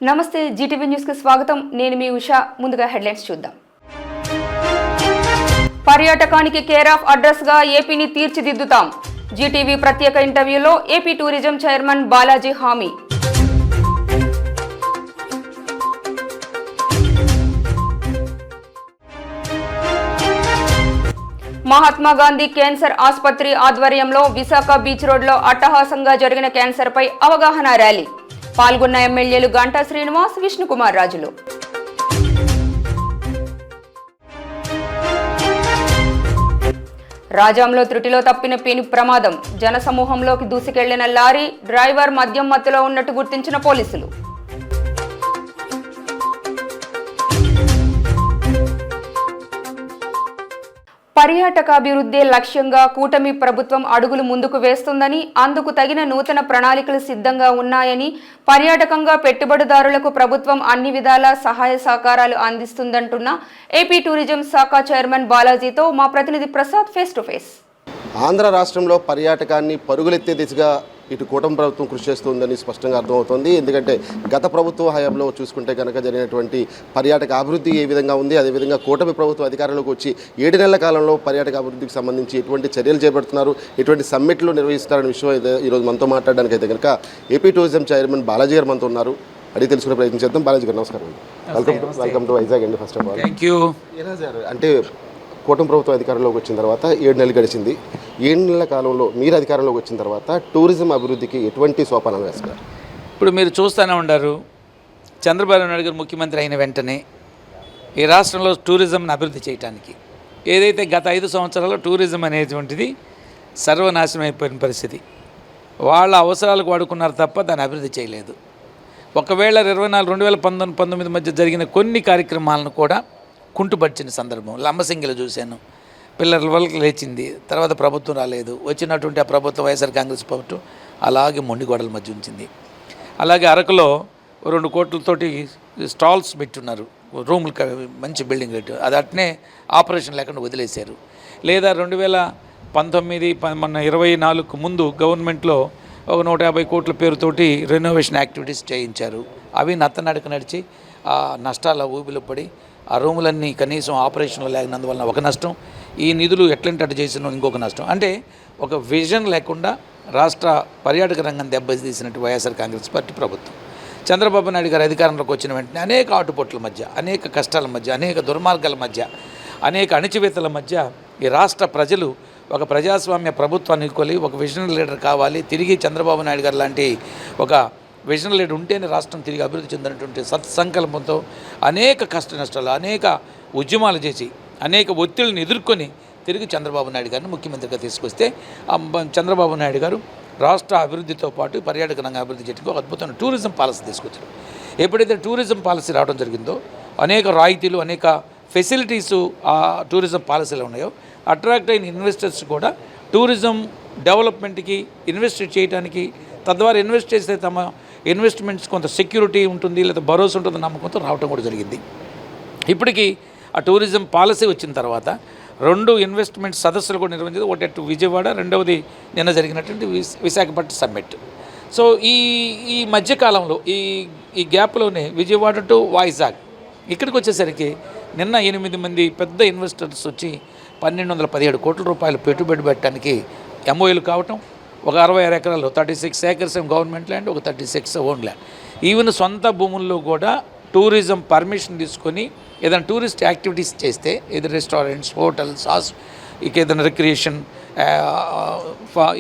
నమస్తే Zee TV news కి స్వాగతం. నేను మీ ఉషా. ముందుగా హెడ్లైన్స్ చూద్దాం. పర్యాటకానికి కేర్ ఆఫ్ అడ్రస్ గా ఏపీని తీర్చిదిద్దుతాం. జీటీవీ ప్రత్యేక ఇంటర్వ్యూలో ఏపీ టూరిజం చైర్మన్ బాలాజీ హామీ. మహాత్మా గాంధీ క్యాన్సర్ ఆసుపత్రి ఆధ్వర్యంలో విశాఖ బీచ్ రోడ్లో అట్టహాసంగా జరిగిన క్యాన్సర్ పై అవగాహన ర్యాలీ. పాల్గొన్న ఎమ్మెల్యేలు గంటా శ్రీనివాస్, విష్ణుకుమార్ రాజులు. రాజాంలో త్రుటిలో తప్పిన పెను ప్రమాదం. జనసమూహంలోకి దూసుకెళ్లిన లారీ డ్రైవర్ మద్యం మత్తులో ఉన్నట్టు గుర్తించిన పోలీసులు. పర్యాటకాభివృద్ధి లక్ష్యంగా కూటమి ప్రభుత్వం అడుగులు ముందుకు వేస్తుందని, అందుకు తగిన నూతన ప్రణాళికలు సిద్ధంగా ఉన్నాయని, పర్యాటకంగా పెట్టుబడిదారులకు ప్రభుత్వం అన్ని విధాల సహాయ సహకారాలు అందిస్తుందంటున్న ఏపీ టూరిజం శాఖ చైర్మన్ బాలాజీతో మా ప్రతినిధి Prasad face to face. Andhra రాష్ట్రంలో పర్యాటకాన్ని పరుగులెత్తే దిశగా ఇటు కూటమి ప్రభుత్వం కృషి చేస్తుందని స్పష్టంగా అర్థమవుతోంది. ఎందుకంటే గత ప్రభుత్వ హయాంలో చూసుకుంటే కనుక జరిగినటువంటి పర్యాటక అభివృద్ధి ఏ విధంగా ఉంది, అదేవిధంగా కూటమి ప్రభుత్వం అధికారంలోకి వచ్చి 7 నెలల కాలంలో పర్యాటక అభివృద్ధికి సంబంధించి ఎటువంటి చర్యలు చేపడుతున్నారు, ఎటువంటి సమ్మిట్లు నిర్వహిస్తారనే విషయం అయితే ఈరోజు మనతో మాట్లాడడానికి అయితే కనుక ఏపీ టూరిజం చైర్మన్ బాలాజీ గారు మనతో ఉన్నారు. అడిగి తెలుసుకునే ప్రయత్నం చేద్దాం. బాలాజీ గారు నమస్కారం. వెల్కమ్ టు వైజాగ్ అండి. First of all thank you. అంటే కూటమి ప్రభుత్వం అధికారంలోకి వచ్చిన తర్వాత 7 నెలలు గడిచింది. 7 నెలల కాలంలో మీరు అధికారంలోకి వచ్చిన తర్వాత టూరిజం అభివృద్ధికి ఎటువంటి సోపానాలు వేస్తారు? ఇప్పుడు మీరు చూస్తూనే ఉన్నారు, చంద్రబాబు నాయుడు గారు ముఖ్యమంత్రి అయిన వెంటనే ఈ రాష్ట్రంలో టూరిజంని అభివృద్ధి చేయడానికి ఏదైతే గత 5 సంవత్సరాల్లో టూరిజం అనేటువంటిది సర్వనాశనం అయిపోయిన పరిస్థితి. వాళ్ళ అవసరాలకు వాడుకున్నారు తప్ప దాన్ని అభివృద్ధి చేయలేదు. ఒకవేళ 2019 మధ్య జరిగిన కొన్ని కార్యక్రమాలను కూడా కుంటుపడిచిన సందర్భం. లంబసింగిలో చూశాను, పిల్లల వరకు లేచింది, తర్వాత ప్రభుత్వం రాలేదు. వచ్చినటువంటి ఆ ప్రభుత్వం వైఎస్ఆర్ కాంగ్రెస్ ప్రభుత్వం అలాగే మొండిగోడల మధ్య ఉంచింది. అలాగే అరకులో 2 కోట్లతోటి స్టాల్స్ పెట్టున్నారు, రూములు మంచి బిల్డింగ్ రేటు, అది అట్నే ఆపరేషన్ లేకుండా వదిలేశారు. లేదా 2019-24 ముందు గవర్నమెంట్లో ఒక 150 కోట్ల పేరుతోటి రెనోవేషన్ యాక్టివిటీస్ చేయించారు. అవి నత్తనడక నడిచి ఆ నష్టాల ఊబిలో పడి ఆ రూములన్నీ కనీసం ఆపరేషన్లో లేనందువలన ఒక నష్టం, ఈ నిధులు ఎట్లంటే అటు చేసిన ఇంకొక నష్టం. అంటే ఒక విజన్ లేకుండా రాష్ట్ర పర్యాటక రంగం దెబ్బతీసినట్టు వైఎస్ఆర్ కాంగ్రెస్ పార్టీ ప్రభుత్వం. చంద్రబాబు నాయుడు గారు అధికారంలోకి వచ్చిన వెంటనే అనేక ఆటుపోట్ల మధ్య, అనేక కష్టాల మధ్య, అనేక దుర్మార్గాల మధ్య, అనేక అణచివేతల మధ్య ఈ రాష్ట్ర ప్రజలు ఒక ప్రజాస్వామ్య ప్రభుత్వాన్ని ఎన్నుకోవాలి, ఒక విజనరీ లీడర్ కావాలి, తిరిగి చంద్రబాబు నాయుడు గారు లాంటి ఒక విజనరీ లీడర్ ఉంటేనే రాష్ట్రం తిరిగి అభివృద్ధి చెందినటువంటి సత్సంకల్పంతో అనేక కష్ట నష్టాలు, అనేక ఉద్యమాలు చేసి, అనేక ఒత్తిడిని ఎదుర్కొని తిరిగి చంద్రబాబు నాయుడు గారిని ముఖ్యమంత్రిగా తీసుకొస్తే చంద్రబాబు నాయుడు గారు రాష్ట్ర అభివృద్ధితో పాటు పర్యాటక రంగ అభివృద్ధి చేయడానికి ఒక అద్భుతమైన టూరిజం పాలసీ తీసుకొచ్చారు. ఎప్పుడైతే టూరిజం పాలసీ రావడం జరిగిందో అనేక రాయితీలు, అనేక ఫెసిలిటీసు ఆ టూరిజం పాలసీలో ఉన్నాయో, అట్రాక్ట్ అయిన ఇన్వెస్టర్స్ కూడా టూరిజం డెవలప్మెంట్కి ఇన్వెస్ట్ చేయడానికి, తద్వారా ఇన్వెస్ట్ చేస్తే తమ ఇన్వెస్ట్మెంట్స్ కొంత సెక్యూరిటీ ఉంటుంది, లేదా భరోసా ఉంటుంది నమ్మకంతో రావడం కూడా జరిగింది. ఇప్పటికీ ఆ టూరిజం పాలసీ వచ్చిన తర్వాత 2 ఇన్వెస్ట్మెంట్ సదస్సులు కూడా నిర్వహించింది. ఒకటి అటు విజయవాడ, రెండవది నిన్న జరిగినటువంటి విశాఖపట్నం సమ్మిట్. సో ఈ మధ్యకాలంలో ఈ గ్యాప్లోనే విజయవాడ టు వైజాగ్ ఇక్కడికి వచ్చేసరికి నిన్న 8 మంది పెద్ద ఇన్వెస్టర్స్ వచ్చి 1217 కోట్ల రూపాయలు పెట్టుబడి పెట్టడానికి ఎంఓయూలు కావటం. ఒక 66 ఎకరాలు, 36 ఏకర్స్ గవర్నమెంట్ ల్యాండ్, ఒక 36 ఓన్ ల్యాండ్. ఈవెన్ సొంత భూముల్లో కూడా టూరిజం పర్మిషన్ తీసుకొని ఏదైనా టూరిస్ట్ యాక్టివిటీస్ చేస్తే, ఏదైనా రెస్టారెంట్స్, హోటల్స్, ఇక ఏదైనా రిక్రియేషన్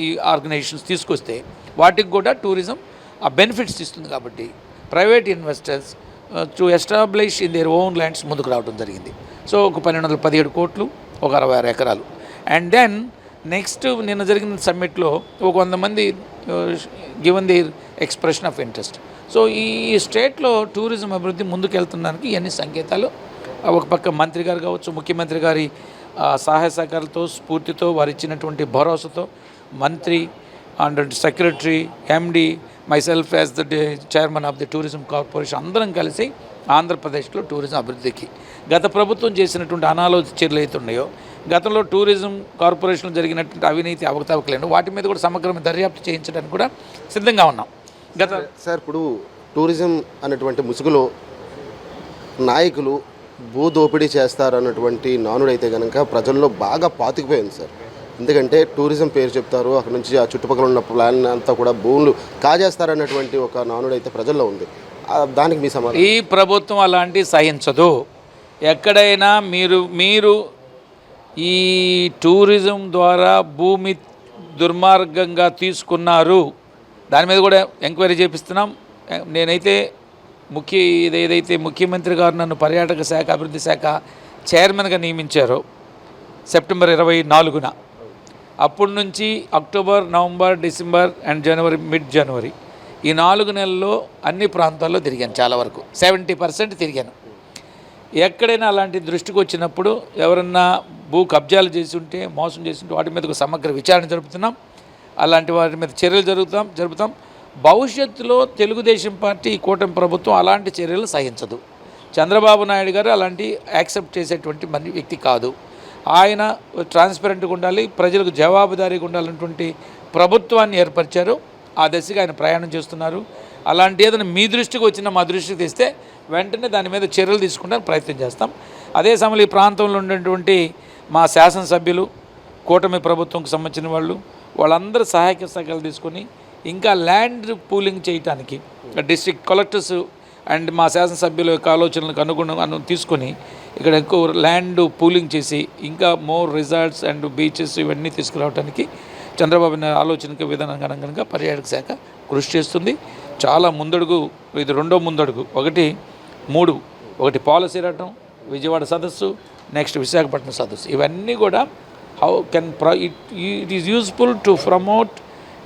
ఈ ఆర్గనైజేషన్స్ తీసుకొస్తే వాటికి కూడా టూరిజం ఆ బెనిఫిట్స్ ఇస్తుంది. కాబట్టి private investors to establish in their own lands ముందుకు రావడం జరిగింది. సో ఒక 1217 కోట్లు, ఒక 66 ఎకరాలు. అండ్ దెన్ నెక్స్ట్ నిన్న జరిగిన సమ్మిట్లో ఒక 100 మంది given their expression of interest. So ఈ స్టేట్లో టూరిజం అభివృద్ధి ముందుకు వెళ్తున్నదానికి ఇవన్నీ సంకేతాలు. ఒక పక్క మంత్రి గారు కావచ్చు, ముఖ్యమంత్రి గారి సహాయ సహకారాలతో, స్ఫూర్తితో, వారు ఇచ్చినటువంటి భరోసాతో మంత్రి and secretary, MD, myself as the chairman of the tourism corporation అందరం కలిసి ఆంధ్రప్రదేశ్లో టూరిజం అభివృద్ధికి గత ప్రభుత్వం చేసినటువంటి అనాలోచిత చర్యలు అయితే ఉన్నాయో, గతంలో టూరిజం కార్పొరేషన్లో జరిగినటువంటి అవినీతి అవకతవకలేండి వాటి మీద కూడా సమగ్రమైన దర్యాప్తు చేయించడానికి కూడా సిద్ధంగా ఉన్నాం. సార్ ఇప్పుడు టూరిజం అనేటువంటి ముసుగులో నాయకులు భూదోపిడీ చేస్తారన్నటువంటి నానుడైతే కనుక ప్రజల్లో బాగా పాతుకుపోయింది సార్. ఎందుకంటే టూరిజం పేరు చెప్తారు, అక్కడ నుంచి ఆ చుట్టుపక్కల ఉన్న ప్లాన్ అంతా కూడా భూములు కాజేస్తారన్నటువంటి ఒక నానుడైతే ప్రజల్లో ఉంది. దానికి మీ సమాధానం? ఈ ప్రభుత్వం అలాంటి సహించదు. ఎక్కడైనా మీరు ఈ టూరిజం ద్వారా భూమి దుర్మార్గంగా తీసుకున్నారు, దాని మీద కూడా ఎంక్వైరీ చేపిస్తున్నాం. నేనైతే ఏదైతే ముఖ్యమంత్రి గారు నన్ను పర్యాటక శాఖ అభివృద్ధి శాఖ చైర్మన్గా నియమించారో సెప్టెంబర్ 24న, అప్పటి నుంచి October, November, December and January, mid January ఈ 4 నెలల్లో అన్ని ప్రాంతాల్లో తిరిగాను. చాలా వరకు 70% తిరిగాను. ఎక్కడైనా అలాంటి దృష్టికి వచ్చినప్పుడు ఎవరన్నా భూ కబ్జాలు చేసి ఉంటే, మోసం చేసి ఉంటే వాటి మీద ఒక సమగ్ర విచారణ జరుపుతున్నాం. అలాంటి వాటి మీద చర్యలు జరుపుతాం. భవిష్యత్తులో తెలుగుదేశం పార్టీ, కూటమి ప్రభుత్వం అలాంటి చర్యలు సహించదు. చంద్రబాబు నాయుడు గారు అలాంటి యాక్సెప్ట్ చేసేటువంటి వ్యక్తి కాదు. ఆయన ట్రాన్స్పరెంట్గా ఉండాలి, ప్రజలకు జవాబుదారీగా ఉండాలన్నటువంటి ప్రభుత్వాన్ని ఏర్పరిచారు. ఆ దశగా ఆయన ప్రయాణం చేస్తున్నారు. అలాంటి ఏదైనా మీ దృష్టికి వచ్చినా మా దృష్టికి తెస్తే వెంటనే దాని మీద చర్యలు తీసుకుంటానికి ప్రయత్నం చేస్తాం. అదే సమయంలో ఈ ప్రాంతంలో ఉన్నటువంటి మా శాసనసభ్యులు, కూటమి ప్రభుత్వంకి సంబంధించిన వాళ్ళందరూ సహాయక సహకారాలు తీసుకొని ఇంకా ల్యాండ్ పూలింగ్ చేయడానికి డిస్ట్రిక్ట్ కలెక్టర్స్ అండ్ మా శాసనసభ్యుల యొక్క ఆలోచనలకు అనుగుణంగా తీసుకొని ఇక్కడ ఎక్కువ ల్యాండ్ పూలింగ్ చేసి ఇంకా మోర్ రిసార్ట్స్ అండ్ బీచెస్ ఇవన్నీ తీసుకురావడానికి చంద్రబాబు నాయుడు ఆలోచనకు విధానంగా కనుక పర్యాటక శాఖ కృషి చేస్తుంది. చాలా ముందడుగు, ఇది రెండో ముందడుగు. ఒకటి పాలసీ రావటం, విజయవాడ సదస్సు, నెక్స్ట్ విశాఖపట్నం సదస్సు, ఇవన్నీ కూడా how can it is useful to promote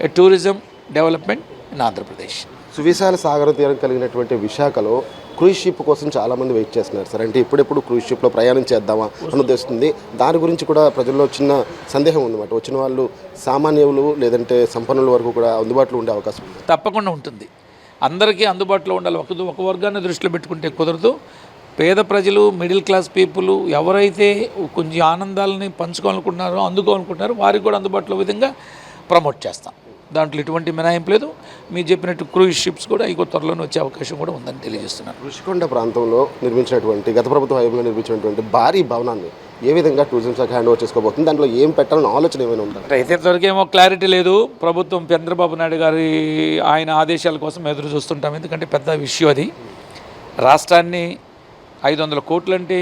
a tourism development in Andhra Pradesh. సువిశాల సాగర తీరం కలిగినటువంటి విశాఖలో క్రూజ్ షిప్ కోసం చాలామంది వెయిట్ చేస్తున్నారు సార్. అంటే ఎప్పుడెప్పుడు క్రూజ్ షిప్లో ప్రయాణం చేద్దామా అని ఉద్దేశిస్తుంది. దాని గురించి కూడా ప్రజల్లో చిన్న సందేహం ఉందన్నమాట. వచ్చిన వాళ్ళు సామాన్యులు లేదంటే సంపన్నుల వరకు కూడా అందుబాటులో ఉండే అవకాశం ఉంది. తప్పకుండా ఉంటుంది. అందరికీ అందుబాటులో ఉండాలి. ఒక వర్గాన్ని దృష్టిలో పెట్టుకుంటే కుదరదు. పేద ప్రజలు, మిడిల్ క్లాస్ పీపుల్ ఎవరైతే కొంచెం ఆనందాలని పంచుకోవాలనుకుంటున్నారో, అందుకోవాలనుకుంటున్నారో వారికి కూడా అందుబాటులో విధంగా ప్రమోట్ చేస్తాం. దాంట్లో ఎటువంటి మినహాయింపు లేదు. మీరు చెప్పినట్టు క్రూజ్ షిప్స్ కూడా ఈ త్వరలోనే వచ్చే అవకాశం కూడా ఉందని తెలియజేస్తున్నాను. ఋషికొండ ప్రాంతంలో నిర్మించినటువంటి గత ప్రభుత్వ హయాంలో నిర్మించినటువంటి భారీ భవనాన్ని ఏ విధంగా టూరిజం శాఖ హ్యాండ్ ఓవర్ చేసుకోబోతుంది? దాంట్లో ఏం పెట్టాలని ఆలోచన ఏమైనా ఉందా? అయితే ఇంతవరకు ఏమో క్లారిటీ లేదు. ప్రభుత్వం చంద్రబాబు నాయుడు గారి ఆయన ఆదేశాల కోసం ఎదురు చూస్తుంటాం. ఎందుకంటే పెద్ద విషయం అది. రాష్ట్రాన్ని 500 కోట్లు అంటే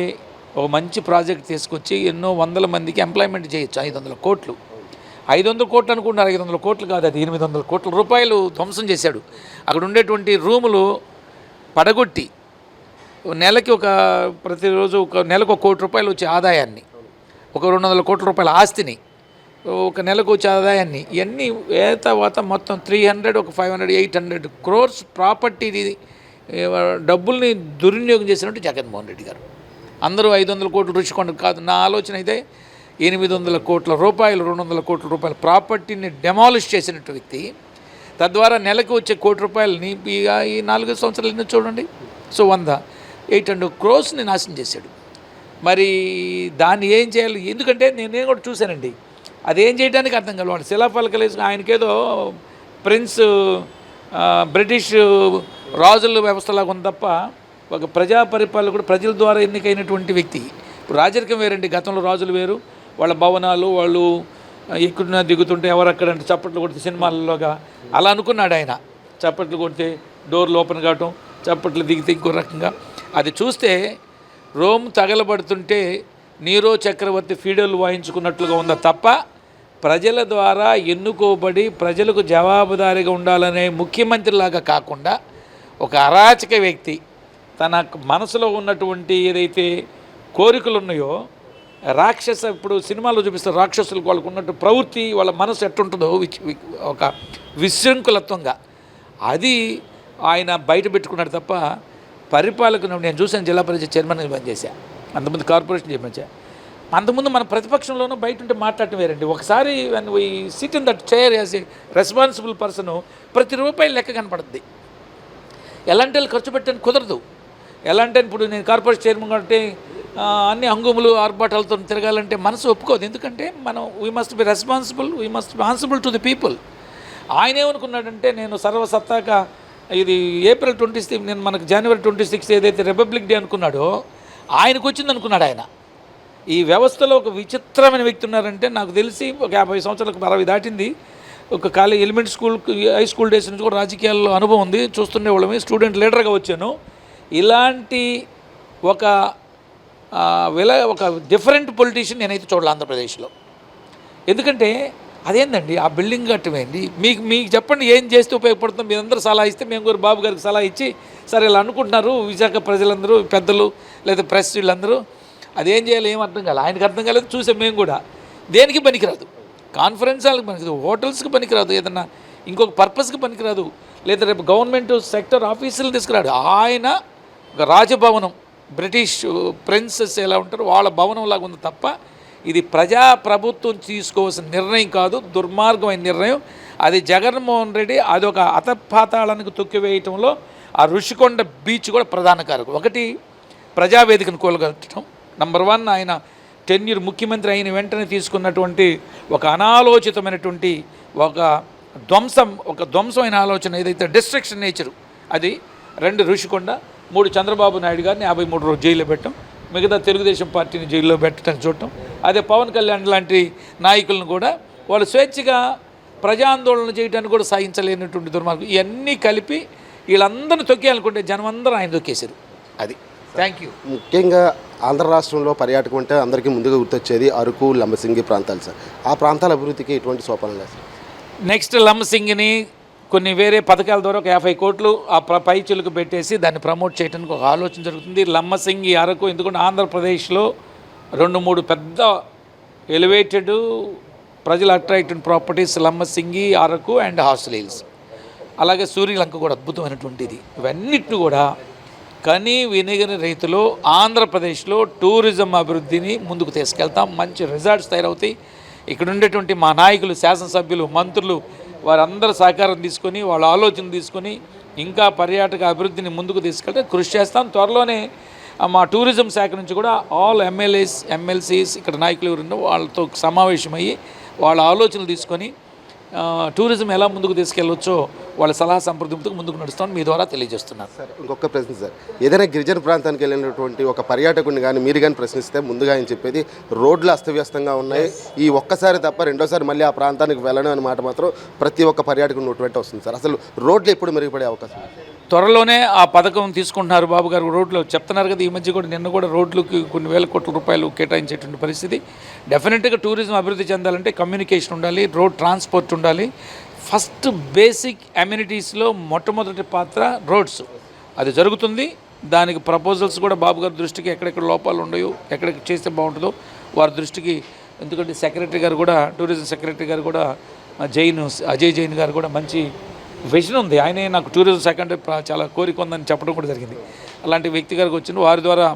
ఒక మంచి ప్రాజెక్ట్ తీసుకొచ్చి ఎన్నో వందల మందికి ఎంప్లాయ్మెంట్ చేయొచ్చు. 500 కోట్లు 500 కోట్లు అనుకుంటున్నారు. 500 కోట్లు కాదు, అది 800 కోట్ల రూపాయలు ధ్వంసం చేశాడు. అక్కడ ఉండేటువంటి రూములు పడగొట్టి నెలకి ప్రతిరోజు నెలకు 1 కోటి రూపాయలు వచ్చే ఆదాయాన్ని, 200 కోట్ల రూపాయల ఆస్తిని, ఒక నెలకు వచ్చే ఆదాయాన్ని, ఇవన్నీ తర్వాత మొత్తం 300, 500, 800 crores ప్రాపర్టీ డబ్బుల్ని దుర్వినియోగం చేసినట్టు జగన్మోహన్ రెడ్డి గారు. అందరూ 500 కోట్లు రుచికొండ కాదు. నా ఆలోచన అయితే 800 కోట్ల రూపాయలు, 200 కోట్ల రూపాయల ప్రాపర్టీని డెమాలిష్ చేసినట్టు వ్యక్తి. తద్వారా నెలకు వచ్చే 1 కోటి రూపాయలని ఈ 4 సంవత్సరాలు చూడండి. సో 800 crores నాశనం చేశాడు. మరి దాన్ని ఏం చేయాలి? ఎందుకంటే నేను కూడా చూశానండి. అదేం చేయడానికి అర్థం కాదు. వాడు శిలాఫలకలు వేసుకుని ఆయనకేదో ప్రిన్స్ బ్రిటిష్ రాజుల వ్యవస్థలాగా ఉంది తప్ప ఒక ప్రజా పరిపాలకుడు, ప్రజల ద్వారా ఎన్నికైనటువంటి వ్యక్తి. ఇప్పుడు రాజరికం వేరండి. గతంలో రాజులు వేరు, వాళ్ళ భవనాలు, వాళ్ళు ఎక్కువ దిగుతుంటే ఎవరక్కడంటే చప్పట్లు కొడితే సినిమాలలోగా అలా అనుకున్నాడు ఆయన. చప్పట్లు కొడితే డోర్లు ఓపెన్ కావటం, చప్పట్లు దిగితే ఇంకో రకంగా. అది చూస్తే రోమ్ తగలబడుతుంటే నీరో చక్రవర్తి ఫీడోలు వాయించుకున్నట్లుగా ఉందా తప్ప ప్రజల ద్వారా ఎన్నుకోబడి ప్రజలకు జవాబుదారీగా ఉండాలనే ముఖ్యమంత్రిలాగా కాకుండా ఒక అరాచక వ్యక్తి తన మనసులో ఉన్నటువంటి ఏదైతే కోరికలు ఉన్నాయో ఇప్పుడు సినిమాలో చూపిస్తారు రాక్షసులకు వాళ్ళకు ఉన్నట్టు ప్రవృత్తి, వాళ్ళ మనసు ఎట్టుంటుందో ఒక విశృంఖలత్వంగా అది ఆయన బయట పెట్టుకున్నాడు తప్ప పరిపాలకుని నేను చూసాను. జిల్లా పరిషత్ చైర్మన్ పనిచేశాను, అంతకుముందు కార్పొరేషన్ చేయమని. అంతకుముందు మన ప్రతిపక్షంలోనూ బయట ఉంటే మాట్లాడటం వేరండి. ఒకసారి ఈ SIT in that chair as a responsible person ప్రతి రూపాయి లెక్క కనపడుద్ది. ఎలాంటి వాళ్ళు ఖర్చు పెట్టని కుదరదు. ఎలా అంటే ఇప్పుడు నేను కార్పొరేషన్ చైర్మన్ కాబట్టి అన్ని హంగుములు ఆర్భాటాలతో తిరగాలంటే మనసు ఒప్పుకోదు. ఎందుకంటే మనం we must be responsible, we must be ఆన్సిబుల్ to the people. ఆయన ఏమనుకున్నాడంటే నేను సర్వసత్తాక ఇది ఏప్రిల్ 26 నేను మనకు జనవరి 26 ఏదైతే రిపబ్లిక్ డే అనుకున్నాడో ఆయనకు వచ్చింది అనుకున్నాడు ఆయన. ఈ వ్యవస్థలో ఒక విచిత్రమైన వ్యక్తి ఉన్నారంటే నాకు తెలిసి ఒక 50 సంవత్సరాలకు 60 దాటింది. ఒక college elementary school high school days నుంచి కూడా రాజకీయాల్లో అనుభవం ఉంది, చూస్తుండే వాళ్ళమే. స్టూడెంట్ లీడర్గా వచ్చాను. ఇలాంటి ఒక డిఫరెంట్ పొలిటీషియన్ నేనైతే చూడాలి ఆంధ్రప్రదేశ్లో. ఎందుకంటే అదేందండి ఆ బిల్డింగ్ కట్టమేంది, మీకు చెప్పండి ఏం చేస్తే ఉపయోగపడుతుంది, మీరందరూ సలహా ఇస్తే మేము కూడా బాబు గారికి సలహా ఇచ్చి సరే ఇలా అనుకుంటున్నారు విశాఖ ప్రజలందరూ, పెద్దలు లేదా ప్రెస్ వీళ్ళందరూ, అదేం చేయాలి ఏం అర్థం కాలేదు. ఆయనకు అర్థం కాలేదు, చూసాం మేము కూడా. దేనికి పనికిరాదు, కాన్ఫరెన్స్ హాల్కి పనికిరాదు, హోటల్స్కి పనికిరాదు, ఏదన్నా ఇంకొక పర్పస్కి పనికిరాదు, లేదా రేపు గవర్నమెంట్ సెక్టర్ ఆఫీసులు తీసుకురాడు. ఆయన ఒక రాజభవనం, బ్రిటిష్ ప్రిన్సెస్ ఎలా ఉంటారో వాళ్ళ భవనం లాగా ఉంది తప్ప ఇది ప్రజాప్రభుత్వం తీసుకోవాల్సిన నిర్ణయం కాదు, దుర్మార్గమైన నిర్ణయం. అది జగన్మోహన్ రెడ్డి అదొక అతపాతాళానికి తొక్కివేయటంలో ఆ ఋషికొండ బీచ్ కూడా ప్రధాన కారకం. ఒకటి ప్రజావేదికను కూలగొట్టడం, నంబర్ 1 ఆయన టెన్యూర్ ముఖ్యమంత్రి అయిన వెంటనే తీసుకున్నటువంటి ఒక అనాలోచితమైనటువంటి ఒక ధ్వంసమైన ఆలోచన ఏదైతే డిస్ట్రక్షన్ నేచరు, అది 2 ఋషికొండ, 3 చంద్రబాబు నాయుడు గారిని 53 రోజులు జైల్లో పెట్టడం, మిగతా తెలుగుదేశం పార్టీని జైల్లో పెట్టడానికి చూడటం, అదే పవన్ కళ్యాణ్ లాంటి నాయకులను కూడా వాళ్ళు స్వేచ్ఛగా ప్రజాందోళన చేయడానికి కూడా సాధించలేనటువంటి దుర్మార్గం. ఇవన్నీ కలిపి వీళ్ళందరినీ తొక్కేయాలనుకుంటే జనం అందరూ ఆయన తొక్కేశారు. అది. Thank you. ముఖ్యంగా ఆంధ్ర రాష్ట్రంలో పర్యాటకం అంటే అందరికీ ముందుగా గుర్తొచ్చేది అరకు, లంబసింగి ప్రాంతాలు సార్. ఆ ప్రాంతాల అభివృద్ధికి ఎటువంటి సోపానం లేదు సార్? నెక్స్ట్ లంబసింగిని కొన్ని వేరే పథకాల ద్వారా ఒక 50 కోట్లు ఆ పై చిలుకు పెట్టేసి దాన్ని ప్రమోట్ చేయడానికి ఒక ఆలోచన జరుగుతుంది. లంబసింగి, అరకు, ఎందుకంటే ఆంధ్రప్రదేశ్లో 2-3 పెద్ద ఎలివేటెడ్ ప్రజలు attracted properties Lambasingi, Araku and Horsley hills, అలాగే సూర్యలంక కూడా అద్భుతమైనటువంటిది. ఇవన్నిటిని కూడా కని వినిగని రైతులు ఆంధ్రప్రదేశ్లో టూరిజం అభివృద్ధిని ముందుకు తీసుకెళ్తాం. మంచి రిజార్ట్స్ తయారవుతాయి. ఇక్కడ ఉండేటువంటి మా నాయకులు, శాసనసభ్యులు, మంత్రులు వారందరూ సహకారం తీసుకొని వాళ్ళ ఆలోచన తీసుకొని ఇంకా పర్యాటక అభివృద్ధిని ముందుకు తీసుకెళ్తే కృషి చేస్తాం. త్వరలోనే మా టూరిజం శాఖ నుంచి కూడా ఆల్ ఎమ్మెల్యేస్, ఎమ్మెల్సీస్ ఇక్కడ నాయకులు ఎవరున్నో వాళ్ళతో సమావేశమయ్యి వాళ్ళ ఆలోచనలు తీసుకొని టూరిజం ఎలా ముందుకు తీసుకెళ్ళవచ్చో వాళ్ళ సలహా సంప్రదింపులకు ముందుకు నడుస్తామని మీ ద్వారా తెలియజేస్తున్నారు. సార్ ఇంకొక ప్రశ్న సార్, ఏదైనా గిరిజన ప్రాంతానికి వెళ్ళినటువంటి ఒక పర్యాటకుడిని కానీ మీరు కానీ ప్రశ్నిస్తే ముందుగా ఆయన చెప్పేది రోడ్లు అస్తవ్యస్తంగా ఉన్నాయి, ఈ ఒక్కసారి తప్ప రెండోసారి మళ్ళీ ఆ ప్రాంతానికి వెళ్ళను అనే మాట మాత్రం ప్రతి ఒక్క పర్యాటకుని నోటి వస్తుంది సార్. అసలు రోడ్లు ఎప్పుడు మెరుగుపడే అవకాశం? త్వరలోనే ఆ పథకం తీసుకుంటున్నారు బాబు గారు. రోడ్లు చెప్తున్నారు కదా, ఈ మధ్య కూడా నిన్న కూడా రోడ్లకు కొన్ని వేల కోట్ల రూపాయలు కేటాయించేటువంటి పరిస్థితి. డెఫినెట్గా టూరిజం అభివృద్ధి చెందాలంటే కమ్యూనికేషన్ ఉండాలి, రోడ్ ట్రాన్స్పోర్ట్ ఉండాలి. ఫస్ట్ బేసిక్ అమ్యూనిటీస్లో మొట్టమొదటి పాత్ర రోడ్స్. అది జరుగుతుంది. దానికి ప్రపోజల్స్ కూడా బాబు గారి దృష్టికి ఎక్కడెక్కడ లోపాలు ఉన్నాయో, ఎక్కడెక్కడ చేస్తే బాగుంటుందో వారి దృష్టికి, ఎందుకంటే సెక్రటరీ గారు కూడా, టూరిజం సెక్రటరీ గారు కూడా అజయ్ జైన్ గారు కూడా మంచి విజన్ ఉంది. ఆయనే నాకు టూరిజం శాఖ అంటే చాలా కోరిక ఉందని చెప్పడం కూడా జరిగింది. అలాంటి వ్యక్తి గారికి వచ్చిన వారి ద్వారా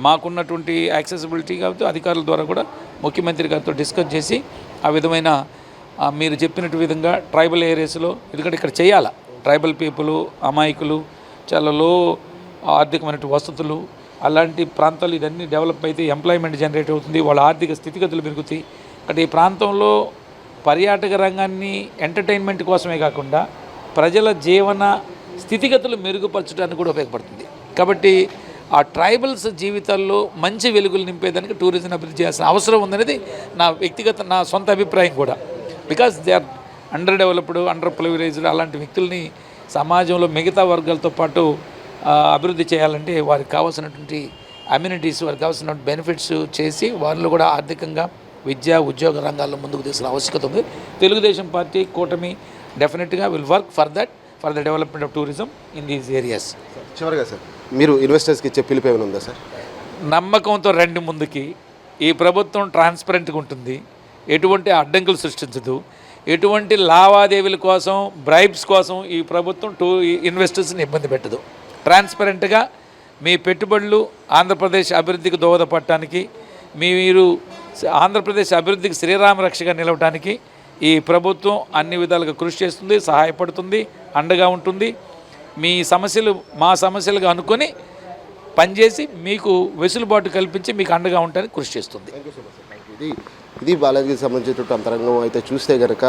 మాకున్నటువంటి యాక్సెసిబిలిటీ కాబట్టి అధికారుల ద్వారా కూడా ముఖ్యమంత్రి గారితో డిస్కస్ చేసి ఆ విధమైన మీరు చెప్పినట్టు విధంగా ట్రైబల్ ఏరియాస్లో, ఎందుకంటే ఇక్కడ చేయాలా, ట్రైబల్ పీపుల్ అమాయకులు, చాలా లో ఆర్థికమైన వసతులు, అలాంటి ప్రాంతాలు ఇదన్నీ డెవలప్ అయితే ఎంప్లాయ్మెంట్ జనరేట్ అవుతుంది, వాళ్ళ ఆర్థిక స్థితిగతులు పెరుగుతాయి. అంటే ఈ ప్రాంతంలో పర్యాటక రంగాన్ని ఎంటర్టైన్మెంట్ కోసమే కాకుండా ప్రజల జీవన స్థితిగతులు మెరుగుపరచడానికి కూడా ఉపయోగపడుతుంది. కాబట్టి ఆ ట్రైబల్స్ జీవితాల్లో మంచి వెలుగులు నింపేదానికి టూరిజం అభివృద్ధి చేయాల్సిన అవసరం ఉందనేది నా సొంత అభిప్రాయం కూడా. Because they are underdeveloped, underprivileged, అలాంటి వ్యక్తుల్ని సమాజంలో మిగతా వర్గాలతో పాటు అభివృద్ధి చేయాలంటే వారికి కావాల్సినటువంటి అమ్యూనిటీస్, వారికి కావాల్సినటువంటి బెనిఫిట్స్ చేసి వారిలో కూడా ఆర్థికంగా విద్య, ఉద్యోగ రంగాల్లో ముందుకు తీసుకునే ఆవశ్యకత ఉంది. తెలుగుదేశం పార్టీ కూటమి డెఫినెట్గా will work for the development of tourism in these areas. చివరిగా సార్ మీరు ఇన్వెస్టర్స్కి ఇచ్చే పిలుపు ఏమైనా ఉందా సార్? నమ్మకంతో రండి ముందుకి. ఈ ప్రభుత్వం ట్రాన్స్పరెంట్గా ఉంటుంది, ఎటువంటి అడ్డంకులు సృష్టించదు, ఎటువంటి లావాదేవీల కోసం, బ్రైబ్స్ కోసం ఈ ప్రభుత్వం ఇన్వెస్టర్స్ని ఇబ్బంది పెట్టదు. ట్రాన్స్పరెంట్గా మీ పెట్టుబడులు ఆంధ్రప్రదేశ్ అభివృద్ధికి దోహదపడటానికి, మీరు ఆంధ్రప్రదేశ్ అభివృద్ధికి శ్రీరామ రక్షగా నిలవడానికి ఈ ప్రభుత్వం అన్ని విధాలుగా కృషి చేస్తుంది, సహాయపడుతుంది, అండగా ఉంటుంది. మీ సమస్యలు మా సమస్యలుగా అనుకొని పనిచేసి మీకు వెసులుబాటు కల్పించి మీకు అండగా ఉండడానికి కృషి చేస్తుంది. ఇది బాలాజీకి సంబంధించినటువంటి అంతరంగం అయితే చూస్తే కనుక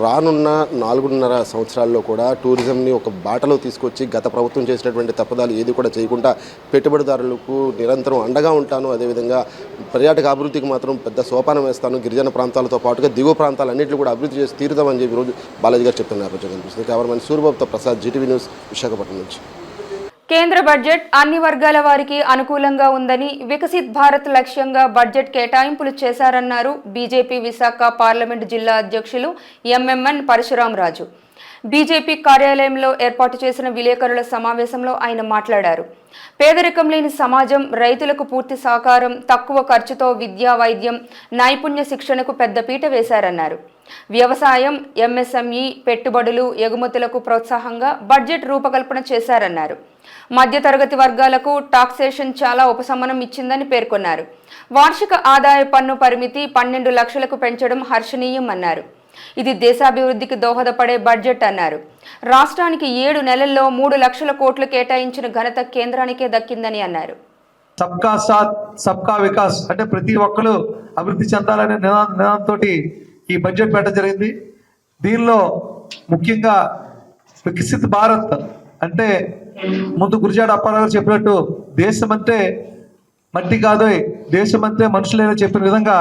రానున్న 4.5 సంవత్సరాల్లో కూడా టూరిజంని ఒక బాటలో తీసుకొచ్చి గత ప్రభుత్వం చేసినటువంటి తప్పుదాలు ఏది కూడా చేయకుండా పెట్టుబడిదారులకు నిరంతరం అండగా ఉంటాను, అదేవిధంగా పర్యాటక అభివృద్ధికి మాత్రం పెద్ద సోపానం వేస్తాను, గిరిజన ప్రాంతాలతో పాటుగా దిగువ ప్రాంతాలన్నింటినీ కూడా అభివృద్ధి చేసి తీరుదామని చెప్పి ఈరోజు బాలాజీ గారు చెప్తున్న నేపథ్యం కనిపిస్తుంది. కెమెరామెన్ సూర్యబాబుతో ప్రసాద్, జీటీవీ న్యూస్, విశాఖపట్నం నుంచి. కేంద్ర బడ్జెట్ అన్ని వర్గాల వారికి అనుకూలంగా ఉందని, వికసిత్ భారత్ లక్ష్యంగా బడ్జెట్ కేటాయింపులు చేశారన్నారు బీజేపీ విశాఖ పార్లమెంటు జిల్లా అధ్యక్షులు ఎంఎంఎన్ పరశురామరాజు. బీజేపీ కార్యాలయంలో ఏర్పాటు చేసిన విలేకరుల సమావేశంలో ఆయన మాట్లాడారు. పేదరికం లేని సమాజం, రైతులకు పూర్తి సహకారం, తక్కువ ఖర్చుతో విద్యా, వైద్యం, నైపుణ్య శిక్షణకు పెద్దపీట వేశారన్నారు. వ్యవసాయం, ఎంఎస్ఎంఈ, పెట్టుబడులు, ఎగుమతులకు ప్రోత్సాహంగా బడ్జెట్ రూపకల్పన చేశారన్నారు. మధ్యతరగతి వర్గాలకు టాక్సేషన్ చాలా ఉపశమనం ఇచ్చిందని పేర్కొన్నారు. వార్షిక ఆదాయ పన్ను పరిమితి 12 లక్షలకు పెంచడం హర్షణీయం అన్నారు. ఇది దేశాభివృద్ధికి దోహదపడే బడ్జెట్ అన్నారు. రాష్ట్రానికి 7 నెలల్లో 3 లక్షల కోట్లు కేటాయించిన ఘనత కేంద్రానికే దక్కిందని అన్నారు. సబ్కా సాత్ సబ్కా వికాస్ అంటే ప్రతి ఒక్కరు అభివృద్ధి చెందాలనే నినాదంతో ఈ బడ్జెట్ పెట్టడం జరిగింది. దీనిలో ముఖ్యంగా వికసిత్ భారత్ అంటే ముందు గురిజాడ అప్పారావు చెప్పినట్టు దేశం అంటే మట్టి కాదు, దేశం అంటే మనుషులేనో చెప్పిన విధంగా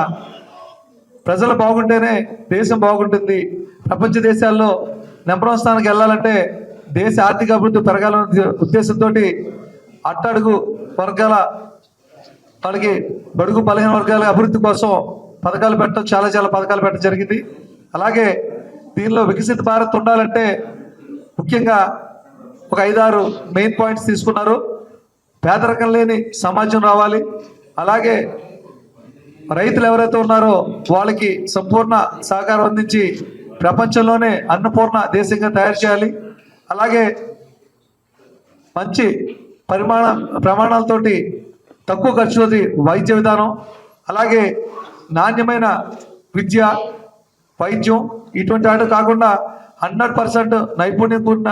ప్రజలు బాగుంటేనే దేశం బాగుంటుంది. ప్రపంచ దేశాల్లో నెంబర్ 1 స్థానానికి వెళ్ళాలంటే దేశ ఆర్థిక అభివృద్ధి పెరగాలనే ఉద్దేశంతో అట్టడుగు వర్గాల వాళ్ళకి బడుగు బలహీన వర్గాల అభివృద్ధి కోసం పథకాలు పెట్టడం చాలా పథకాలు పెట్టడం జరిగింది. అలాగే దీనిలో వికసిత్ భారత్ ఉండాలంటే ముఖ్యంగా ఒక 5-6 మెయిన్ పాయింట్స్ తీసుకున్నారు. పేదరికం లేని సమాజం రావాలి, అలాగే రైతులు ఎవరైతే ఉన్నారో వాళ్ళకి సంపూర్ణ సహకారం అందించి ప్రపంచంలోనే అన్నపూర్ణ దేశంగా తయారు చేయాలి, అలాగే మంచి ప్రమాణాలతోటి తక్కువ ఖర్చులది వైద్య విధానం, అలాగే నాణ్యమైన విద్య, వైద్యం ఇటువంటి వాటి కాకుండా 100% నైపుణ్యం కూడిన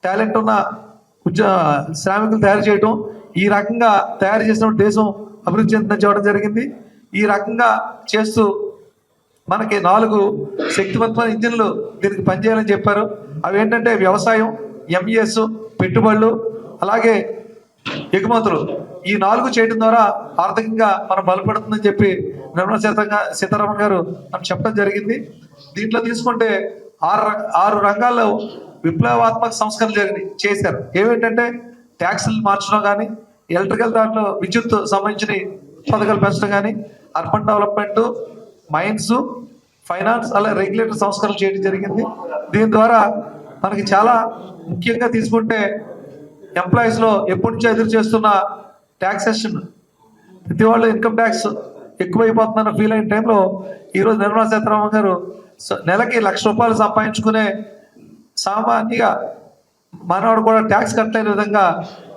టాలెంట్ ఉన్న శ్రామికులు తయారు చేయడం, ఈ రకంగా తయారు చేసినప్పుడు దేశం అభివృద్ధి చెందని చెప్పడం జరిగింది. ఈ రకంగా చేస్తూ మనకి 4 శక్తివంతమైన ఇంజిన్లు దీనికి పనిచేయాలని చెప్పారు. అవి ఏంటంటే వ్యవసాయం, ఎంఈఎస్, పెట్టుబడులు, అలాగే ఎగుమతులు. ఈ 4 చేయడం ద్వారా ఆర్థికంగా మనం బలపడుతుందని చెప్పి నిర్మలా సీతారామన్ గారు మనం చెప్పడం జరిగింది. దీంట్లో తీసుకుంటే 6 రంగాల్లో విప్లవాత్మక సంస్కరణలు చేశారు. ఏమిటంటే ట్యాక్సులు మార్చడం కానీ, ఎలక్ట్రికల్ దాంట్లో విద్యుత్ సంబంధించిన పథకాలు పెంచడం కానీ, అర్బన్ డెవలప్మెంట్, మైన్స్, ఫైనాన్స్, అలా రెగ్యులేటరీ సంస్కరణలు చేయడం జరిగింది. దీని ద్వారా మనకి చాలా ముఖ్యంగా తీసుకుంటే ఎంప్లాయీస్లో ఎప్పటి నుంచో ఎదురు చేస్తున్న ట్యాక్సేషన్, ప్రతి వాళ్ళు ఇన్కమ్ ట్యాక్స్ ఎక్కువైపోతుందన్న ఫీల్ అయిన టైంలో ఈరోజు నిర్మలా సీతారామన్ గారు నెలకి ₹1,00,000 సంపాదించుకునే సామాన్యంగా మనవాడు కూడా ట్యాక్స్ కట్టలేని విధంగా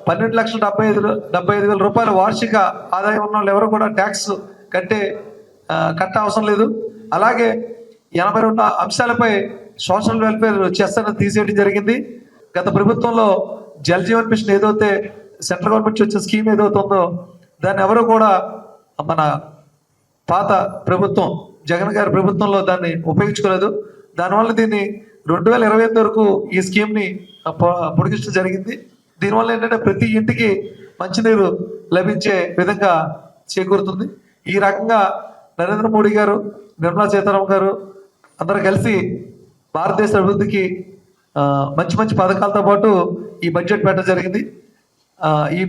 ₹12,75,000 వార్షిక ఆదాయం ఉన్న వాళ్ళు ఎవరు కూడా ట్యాక్స్ కట్ట అవసరం లేదు. అలాగే 82 అంశాలపై సోషల్ వెల్ఫేర్ చేస్తానని తీసేయడం జరిగింది. గత ప్రభుత్వంలో జల్ జీవన్ మిషన్ ఏదైతే సెంట్రల్ గవర్నమెంట్ వచ్చే స్కీమ్ ఏదైతే ఉందో దాన్ని ఎవరు కూడా మన పాత ప్రభుత్వం జగన్ గారి ప్రభుత్వంలో దాన్ని ఉపయోగించుకోలేదు. దానివల్ల దీన్ని 2028 వరకు ఈ స్కీమ్ని పొడిగించడం జరిగింది. దీనివల్ల ఏంటంటే ప్రతి ఇంటికి మంచినీరు లభించే విధంగా చేకూరుతుంది. ఈ రకంగా నరేంద్ర మోడీ గారు, నిర్మలా సీతారామన్ గారు అందరూ కలిసి భారతదేశ అభివృద్ధికి మంచి పథకాలతో పాటు ఈ బడ్జెట్ పెట్టడం జరిగింది. ఈ